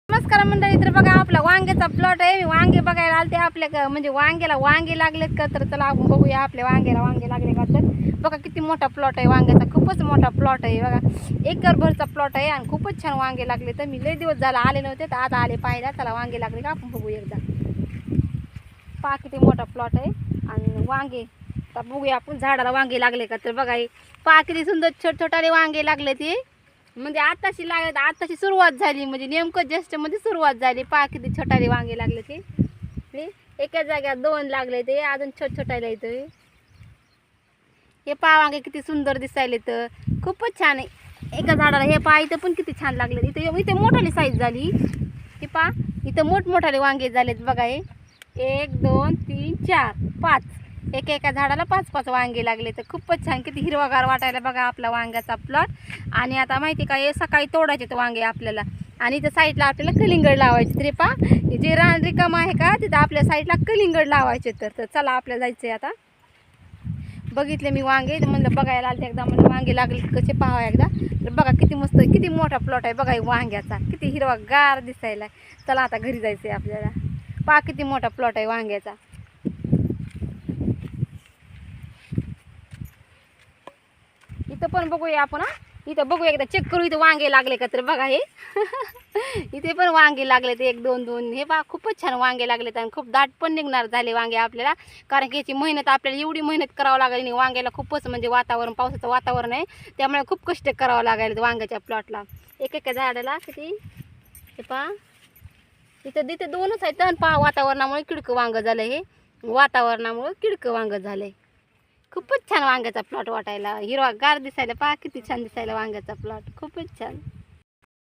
नमस्कार मंडळी, तर बघा आपला वांग्याचा प्लॉट आहे. मी वांगे बघायला आलते आपल्या म्हणजे वांग्याला वांगे लागलेत का, तर चला आपण बघूया आपल्या वांग्याला वांगे लागले का. तर बघा किती मोठा प्लॉट आहे वांग्याचा, खूपच मोठा प्लॉट आहे बघा. एकरभरचा प्लॉट आहे आणि खूपच छान वांगे लागले. तर मी लय दिवस झाला आले नव्हते, तर आता आले पाहायला. चला वांगे लागले का आपण बघू एकदा. पहा किती मोठा प्लॉट आहे आणि वांगे आता बघूया आपण झाडाला वांगे लागले का. तर बघा पहा किती सुंदर छोटे वांगे लागले ते, म्हणजे आताशी लागले, आताशी सुरुवात झाली, म्हणजे नेमकं जस्ट मध्ये सुरुवात झाली. पहा किती छोटाले वांगे लागले ते, एका जाग्यात 2 लागले ते, अजून छोटायला येतं हे. पहा वांगे किती सुंदर दिसायले, तर खूपच छान आहे एका झाडाला. हे पहा इथं पण किती छान लागले, इथे मोठाली साईज झाली. हे पहा इथं मोठमोठाले वांगे झालेत बघा. हे 1 2 3 4 5 एका झाडाला 5 वांगे लागले. तर खूपच छान, किती हिरवागार वाटायला बघा आपला वांग्याचा प्लॉट. आणि आता माहिती का, हे सकाळी तोडायचे ते वांगे आपल्याला, आणि इथं साईडला आपल्याला कलिंगड लावायचे. तरी पहा जे रान रिकाम आहे का, तिथं आपल्या साईडला कलिंगड लावायचे. तर चला आपल्याला जायचं आहे आता. बघितले मी वांगे, म्हणलं बघायला आलते एकदा, म्हणलं वांगे लागले कसे पाहावं एकदा. तर बघा किती मस्त, किती मोठा प्लॉट आहे बघा वांग्याचा, किती हिरवागार दिसायला. चला आता घरी जायचं आहे आपल्याला. पहा किती मोठा प्लॉट आहे वांग्याचा. इथं पण बघूया आपण. इथं बघूया एकदा, चेक करू इथं वांगे लागले का. तर बघा हे इथे पण वांगे लागलेत 1 2 2. हे बघा खूपच छान वांगे लागलेत आणि खूप दाट पण निघणार झाले वांगे आपल्याला, कारण की याची मेहनत आपल्याला एवढी मेहनत करावं लागेल. आणि वांग्याला खूपच म्हणजे वातावरण, पावसाचं वातावरण आहे, त्यामुळे खूप कष्ट करावं लागेल वांग्याच्या प्लॉटला. एका झाडाला किती. हे पहा इथं 2च आहेत. तर पहा वातावरणामुळे किडकं वांगं झालं, हे वातावरणामुळे किडकं वांगं झालंय. खूपच छान वांग्याचा प्लॉट वाटायला, हिरवागार दिसायला. पहा किती छान दिसायला वांग्याचा प्लॉट, खूपच छान.